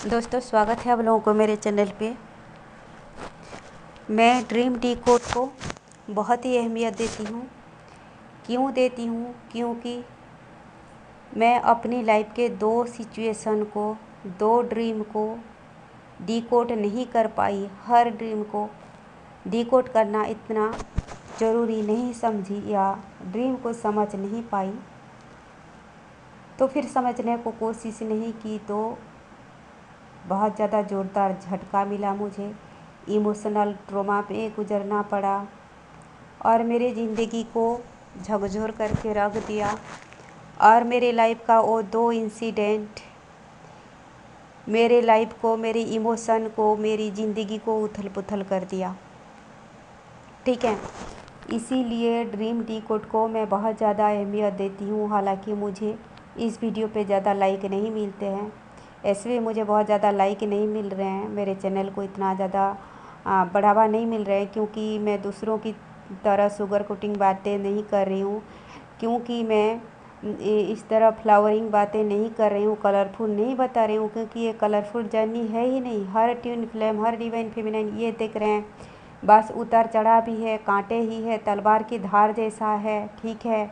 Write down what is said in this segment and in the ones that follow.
दोस्तों, स्वागत है आप लोगों को मेरे चैनल पे। मैं ड्रीम डी कोड को बहुत ही अहमियत देती हूँ। क्यों देती हूँ? क्योंकि मैं अपनी लाइफ के दो सिचुएशन को, दो ड्रीम को डी कोड नहीं कर पाई। हर ड्रीम को डी कोड करना इतना ज़रूरी नहीं समझी या ड्रीम को समझ नहीं पाई, तो फिर समझने को कोशिश नहीं की तो बहुत ज़्यादा ज़ोरदार झटका मिला। मुझे इमोशनल ट्रॉमा पे गुजरना पड़ा और मेरे ज़िंदगी को झकझोर करके रख दिया। और मेरे लाइफ का वो दो इंसिडेंट मेरे लाइफ को, मेरे इमोशन को, मेरी ज़िंदगी को उथल पुथल कर दिया। ठीक है, इसीलिए ड्रीम डी कोड को मैं बहुत ज़्यादा अहमियत देती हूँ। हालांकि मुझे इस वीडियो पे ज़्यादा लाइक नहीं मिलते हैं, ऐसे भी मुझे बहुत ज़्यादा लाइक नहीं मिल रहे हैं, मेरे चैनल को इतना ज़्यादा बढ़ावा नहीं मिल रहा है, क्योंकि मैं दूसरों की तरह शुगर कोटिंग बातें नहीं कर रही हूँ, क्योंकि मैं इस तरह फ्लावरिंग बातें नहीं कर रही हूँ, कलरफुल नहीं बता रही हूँ, क्योंकि ये कलरफुल जर्नी है ही नहीं। हर ट्विन फ्लेम, हर डिवाइन फेमिनाइन ये देख रहे हैं, बस उतार चढ़ाव भी है, कांटे ही है, तलवार की धार जैसा है। ठीक है,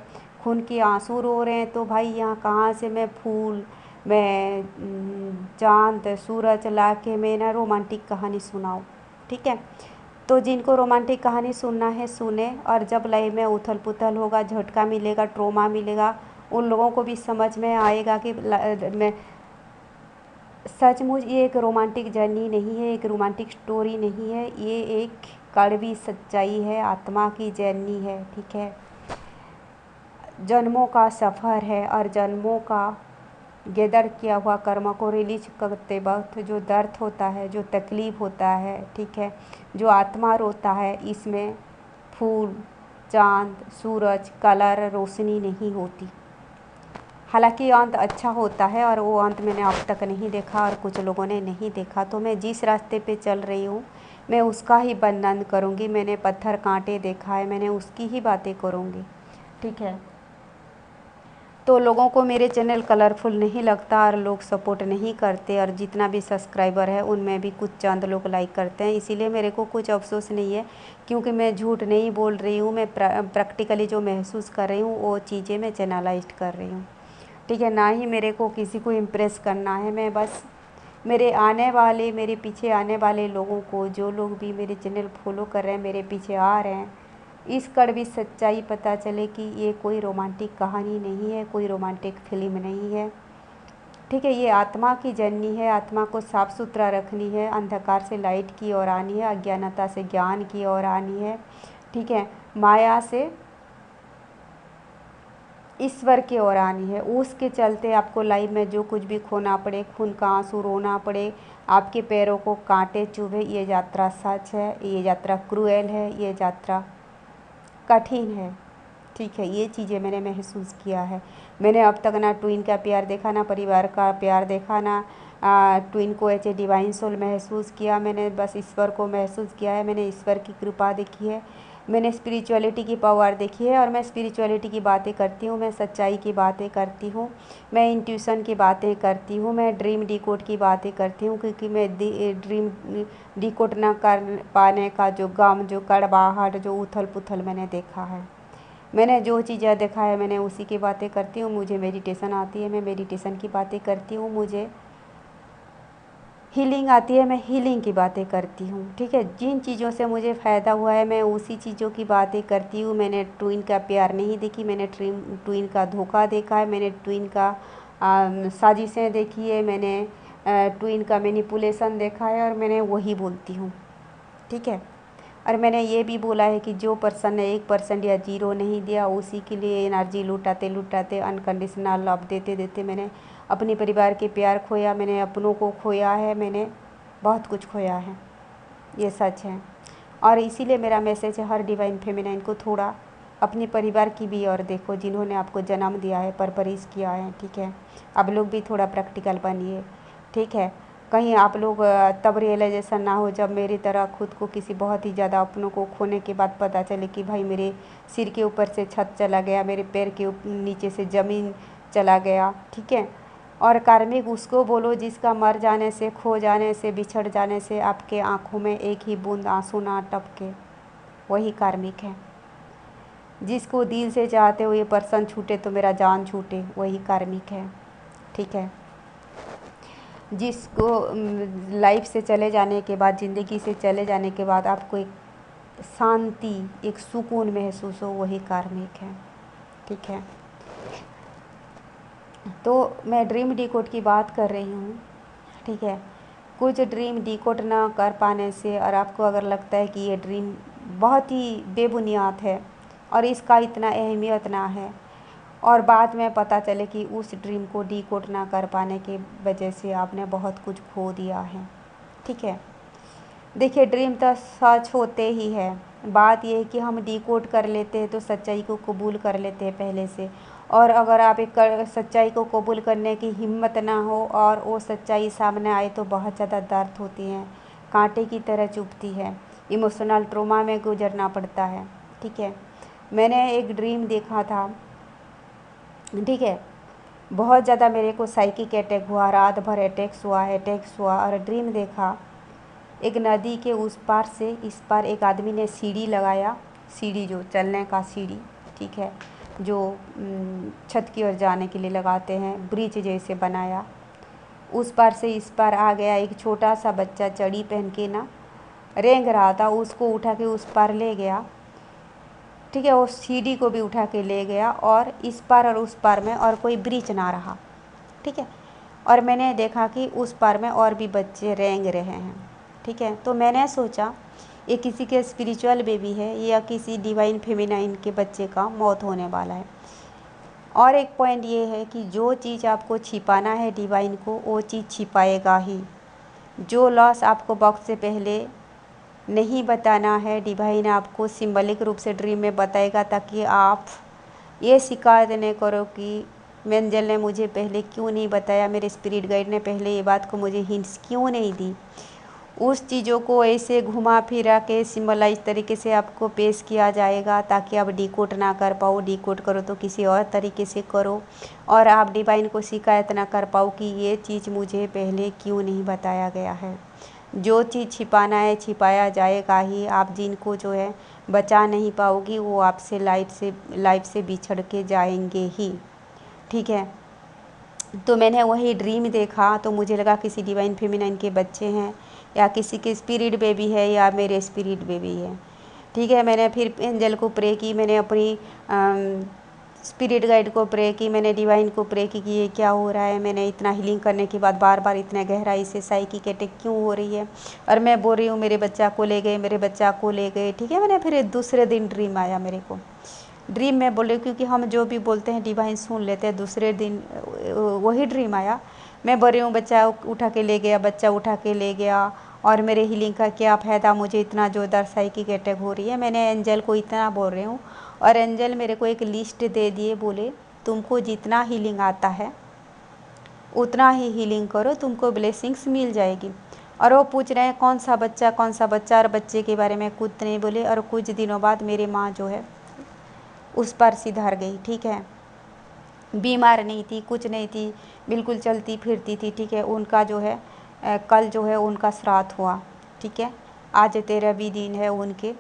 खून के आंसू रो रहे हैं, तो भाई यहाँ कहाँ से मैं फूल, मैं चांद सूरज ला के मैं ना रोमांटिक कहानी सुनाऊँ। ठीक है, तो जिनको रोमांटिक कहानी सुनना है सुने, और जब लाइफ में उथल पुथल होगा, झटका मिलेगा, ट्रोमा मिलेगा, उन लोगों को भी समझ में आएगा कि मैं सचमुच ये एक रोमांटिक जर्नी नहीं है, एक रोमांटिक स्टोरी नहीं है, ये एक कड़वी सच्चाई है, आत्मा की जर्नी है। ठीक है, जन्मों का सफ़र है, और जन्मों का गैदर किया हुआ कर्म को रिलीज करते वक्त जो दर्द होता है, जो तकलीफ़ होता है, ठीक है, जो आत्मा रोता है, इसमें फूल, चांद, सूरज, कलर, रोशनी नहीं होती। हालांकि अंत अच्छा होता है, और वो अंत मैंने अब तक नहीं देखा और कुछ लोगों ने नहीं देखा। तो मैं जिस रास्ते पे चल रही हूँ मैं उसका ही वर्णन करूँगी। मैंने पत्थर कांटे देखा है, मैंने उसकी ही बातें करूँगी। ठीक है, तो लोगों को मेरे चैनल कलरफुल नहीं लगता और लोग सपोर्ट नहीं करते, और जितना भी सब्सक्राइबर है उनमें भी कुछ चंद लोग लाइक करते हैं, इसीलिए मेरे को कुछ अफसोस नहीं है, क्योंकि मैं झूठ नहीं बोल रही हूँ। मैं प्रैक्टिकली जो महसूस कर रही हूँ वो चीज़ें मैं चैनलाइज्ड कर रही हूँ। ठीक है, ना ही मेरे को किसी को इम्प्रेस करना है, मैं बस मेरे आने वाले, मेरे पीछे आने वाले लोगों को, जो लोग भी मेरे चैनल फॉलो कर रहे हैं, मेरे पीछे आ रहे हैं, इस कड़वी सच्चाई पता चले कि ये कोई रोमांटिक कहानी नहीं है, कोई रोमांटिक फिल्म नहीं है। ठीक है, ये आत्मा की जर्नी है, आत्मा को साफ़ सुथरा रखनी है, अंधकार से लाइट की ओर आनी है, अज्ञानता से ज्ञान की ओर आनी है। ठीक है, माया से ईश्वर की ओर आनी है। उसके चलते आपको लाइफ में जो कुछ भी खोना पड़े, खून का आंसू रोना पड़े, आपके पैरों को कांटे चुभे, ये यात्रा सच है, ये यात्रा क्रूएल है, ये यात्रा कठिन है। ठीक है, ये चीज़ें मैंने महसूस किया है। मैंने अब तक ना ट्विन का प्यार देखा, ना परिवार का प्यार देखा, ना ट्विन को एज ए डिवाइन सोल महसूस किया। मैंने बस ईश्वर को महसूस किया है, मैंने ईश्वर की कृपा देखी है, मैंने स्पिरिचुअलिटी की पावर देखी है, और मैं स्पिरिचुअलिटी की बातें करती हूँ, मैं सच्चाई की बातें करती हूँ, मैं इंट्यूशन की बातें करती हूँ, मैं ड्रीम डिकोड की बातें करती हूँ, क्योंकि मैं ड्रीम डिकोड ना कर पाने का जो गम, जो कड़वाहट, जो उथल पुथल मैंने देखा है, मैंने जो चीज़ें देखा है, मैंने उसी की बातें करती हूँ। मुझे मेडिटेशन आती है, मैं मेडिटेशन की बातें करती हूँ। मुझे हीलिंग आती है, मैं हीलिंग की बातें करती हूँ। ठीक है, जिन चीज़ों से मुझे फ़ायदा हुआ है मैं उसी चीज़ों की बातें करती हूँ। मैंने ट्विन का प्यार नहीं देखी, मैंने ट्विन का धोखा देखा है, मैंने ट्विन का साजिशें देखी है, मैंने ट्विन का मैनिपुलेशन देखा है, और मैंने वही बोलती हूँ। ठीक है, और मैंने ये भी बोला है कि जो पर्सन ने 1% या 0 नहीं दिया, उसी के लिए एनर्जी लुटाते लुटाते, अनकंडीशनल लव देते देते मैंने अपने परिवार के प्यार खोया, मैंने अपनों को खोया है, मैंने बहुत कुछ खोया है, ये सच है। और इसीलिए मेरा मैसेज है हर डिवाइन फेमिनाइन को, थोड़ा अपने परिवार की भी और देखो, जिन्होंने आपको जन्म दिया है, परवरिश किया है। ठीक है, आप लोग भी थोड़ा प्रैक्टिकल बनिए। ठीक है, कहीं आप लोग तब रियलाइजेशन ना हो जब मेरी तरह खुद को किसी बहुत ही ज़्यादा अपनों को खोने के बाद पता चले कि भाई मेरे सिर के ऊपर से छत चला गया, मेरे पैर के नीचे से ज़मीन चला गया। ठीक है, और कार्मिक उसको बोलो जिसका मर जाने से, खो जाने से, बिछड़ जाने से आपके आँखों में एक ही बूंद आंसू ना टपके, वही कार्मिक है। जिसको दिल से चाहते हो ये पर्सन छूटे तो मेरा जान छूटे, वही कार्मिक है। ठीक है। जिसको लाइफ से चले जाने के बाद, ज़िंदगी से चले जाने के बाद आपको एक शांति, एक सुकून महसूस हो, वही कार्मिक है। ठीक है। तो मैं ड्रीम डिकोड की बात कर रही हूँ। ठीक है। कुछ ड्रीम डिकोड ना कर पाने से, और आपको अगर लगता है कि ये ड्रीम बहुत ही बेबुनियाद है और इसका इतना अहमियत ना है, और बाद में पता चले कि उस ड्रीम को डिकोड ना कर पाने की वजह से आपने बहुत कुछ खो दिया है। ठीक है। देखिए, ड्रीम तो सच होते ही है। बात यह है कि हम डिकोड कर लेते हैं तो सच्चाई को कबूल कर लेते हैं पहले से, और अगर आप एक सच्चाई को कबूल करने की हिम्मत ना हो और वो सच्चाई सामने आए तो बहुत ज़्यादा दर्द होती है, कांटे की तरह चुभती है, इमोशनल ट्रॉमा में गुजरना पड़ता है। ठीक है। मैंने एक ड्रीम देखा था। ठीक है। बहुत ज़्यादा मेरे को साइकिक अटैक हुआ, रात भर अटैक्स हुआ और ड्रीम देखा एक नदी के उस पार से इस पार एक आदमी ने सीढ़ी लगाया, सीढ़ी जो चलने का सीढ़ी, ठीक है, जो छत की ओर जाने के लिए लगाते हैं, ब्रिज जैसे बनाया। उस पार से इस पार आ गया एक छोटा सा बच्चा, चड़ी पहन के ना रेंग रहा था, उसको उठा के उस पार ले गया। ठीक है। वो सीढ़ी को भी उठा के ले गया और इस पार और उस पार में और कोई ब्रिज ना रहा। ठीक है। और मैंने देखा कि उस पार में और भी बच्चे रेंग रहे हैं। ठीक है। तो मैंने सोचा ये किसी के स्पिरिचुअल बेबी है या किसी डिवाइन फेमिनाइन के बच्चे का मौत होने वाला है। और एक पॉइंट ये है कि जो चीज़ आपको छिपाना है डिवाइन को, वो चीज़ छिपाएगा ही। जो लॉस आपको वक्त से पहले नहीं बताना है, डिवाइन आपको सिंबलिक रूप से ड्रीम में बताएगा, ताकि आप ये शिकायत नहीं करो कि एंजल ने मुझे पहले क्यों नहीं बताया, मेरे स्पिरिट गाइड ने पहले ये बात को मुझे हिंट्स क्यों नहीं दी। उस चीज़ों को ऐसे घुमा फिरा के सिंबलाइज तरीके से आपको पेश किया जाएगा ताकि आप डिकोड ना कर पाओ। डिकोड करो तो किसी और तरीके से करो, और आप डिवाइन को शिकायत ना कर पाओ कि ये चीज़ मुझे पहले क्यों नहीं बताया गया है। जो चीज़ छिपाना है छिपाया जाएगा ही। आप जिनको जो है बचा नहीं पाओगी, वो आपसे लाइफ से बिछड़ के जाएंगे ही। ठीक है। तो मैंने वही ड्रीम देखा तो मुझे लगा किसी डिवाइन फेमिनाइन के बच्चे हैं या किसी के स्पिरिट बेबी है या मेरे स्पिरिट बेबी है। ठीक है। मैंने फिर एंजल को प्रे की, मैंने अपनी स्पिरिट गाइड को प्रे की, मैंने डिवाइन को प्रे की कि ये क्या हो रहा है। मैंने इतना हीलिंग करने के बाद बार बार इतना गहराई से साइकिक अटैक क्यों हो रही है, और मैं बोल रही हूँ मेरे बच्चा को ले गए, मेरे बच्चा को ले गए। ठीक है। मैंने फिर दूसरे दिन ड्रीम आया मेरे को। ड्रीम में बोले, क्योंकि हम जो भी बोलते हैं डिवाइन सुन लेते हैं। दूसरे दिन वही ड्रीम आया, मैं बोल रही हूँ बच्चा उठा के ले गया, बच्चा उठा के ले गया, और मेरे हीलिंग का क्या फ़ायदा, मुझे इतना ज़ोरदार साइकिक अटैक हो रही है। मैंने एंजल को इतना बोल रही हूँ, और एंजल मेरे को एक लिस्ट दे दिए, बोले तुमको जितना हीलिंग आता है उतना ही हीलिंग करो, तुमको ब्लेसिंग्स मिल जाएगी। और वो पूछ रहे हैं कौन सा बच्चा, और बच्चे के बारे में कुछ नहीं बोले। और कुछ दिनों बाद मेरी माँ जो है उस पर सिधार गई। ठीक है। बीमार नहीं थी, कुछ नहीं थी, बिल्कुल चलती फिरती थी। ठीक है। उनका जो है कल जो है उनका श्राद्ध हुआ। ठीक है। आज 13वीं दिन है उनके।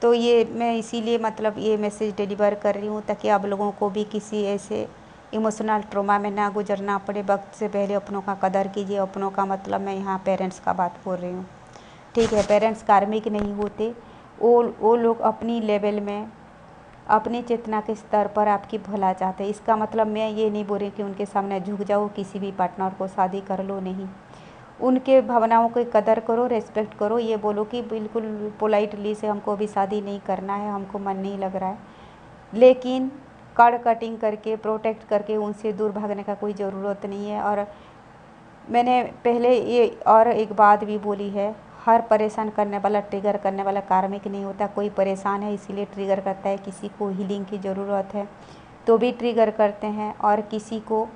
तो ये मैं इसीलिए मतलब ये मैसेज डिलीवर कर रही हूँ ताकि आप लोगों को भी किसी ऐसे इमोशनल ट्रॉमा में ना गुजरना पड़े। वक्त से पहले अपनों का कदर कीजिए। अपनों का मतलब मैं यहाँ पेरेंट्स का बात बोल रही हूँ। ठीक है। पेरेंट्स कार्मिक नहीं होते, वो लोग अपनी लेवल में अपनी चेतना के स्तर पर आपकी भला चाहते हैं। इसका मतलब मैं ये नहीं बोल रही कि उनके सामने झुक जाओ, किसी भी पार्टनर को शादी कर लो, नहीं। उनके भावनाओं की कदर करो, रेस्पेक्ट करो। ये बोलो कि बिल्कुल पोलाइटली से हमको अभी शादी नहीं करना है, हमको मन नहीं लग रहा है, लेकिन कड़ कटिंग करके प्रोटेक्ट करके उनसे दूर भागने का कोई ज़रूरत नहीं है। और मैंने पहले ये और एक बात भी बोली है, हर परेशान करने वाला, ट्रिगर करने वाला कार्मिक नहीं होता। कोई परेशान है इसीलिए ट्रिगर करता है, किसी को हीलिंग की ज़रूरत है तो भी ट्रिगर करते हैं, और किसी को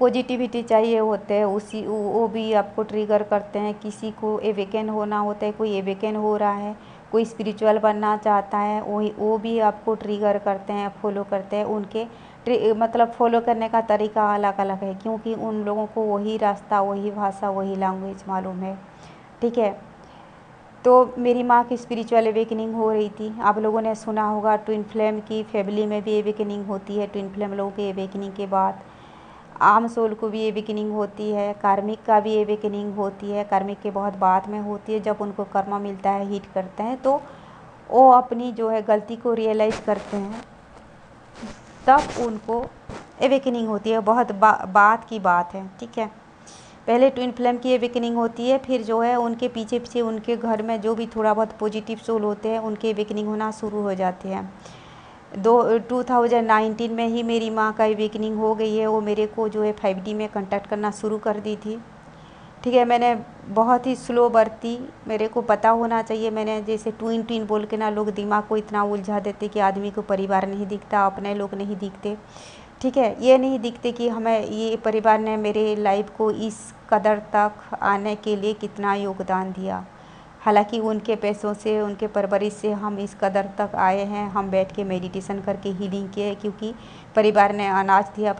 पॉजिटिविटी चाहिए होते हैं उसी वो भी आपको ट्रिगर करते हैं। किसी को एवेकन होना होता है, कोई एवेकन हो रहा है, कोई स्पिरिचुअल बनना चाहता है वो भी आपको ट्रिगर करते हैं, फॉलो करते हैं। उनके मतलब फॉलो करने का तरीका अलग अलग है, क्योंकि उन लोगों को वही रास्ता, वही भाषा, वही लैंग्वेज मालूम है। ठीक है। तो मेरी माँ की स्पिरिचुअल अवेकनिंग हो रही थी। आप लोगों ने सुना होगा ट्विन फ्लेम की फैमिली में भी अवेकनिंग होती है। ट्विन फ्लेम लोगों की अवेकनिंग के बाद आम सोल को भी अवेकनिंग होती है, कार्मिक का भी अवेकनिंग होती है। कार्मिक के बहुत बाद में होती है, जब उनको कर्मा मिलता है, हिट करते हैं, तो वो अपनी जो है गलती को रियलाइज़ करते हैं, तब उनको अवेकनिंग होती है। बहुत बात की बात है। ठीक है। पहले ट्विन फ्लेम की अवेकनिंग होती है, फिर जो है उनके पीछे पीछे उनके घर में जो भी थोड़ा बहुत पॉजिटिव सोल होते हैं, उनके अवेकनिंग होना शुरू हो जाते हैं। 2019 में ही मेरी माँ का अवेकनिंग हो गई है। वो मेरे को जो है 5D में कांटेक्ट करना शुरू कर दी थी। ठीक है। मैंने बहुत ही स्लो बरती, मेरे को पता होना चाहिए। मैंने जैसे ट्विन ट्विन बोल के ना लोग दिमाग को इतना उलझा देते कि आदमी को परिवार नहीं दिखता, अपने लोग नहीं दिखते। ठीक है। ये नहीं दिखते कि हमें ये परिवार ने मेरे लाइफ को इस कदर तक आने के लिए कितना योगदान दिया। हालांकि उनके पैसों से, उनके परवरिश से हम इस कदर तक आए हैं। हम बैठ के मेडिटेशन करके हीलिंग किए, क्योंकि परिवार ने अनाज दिया,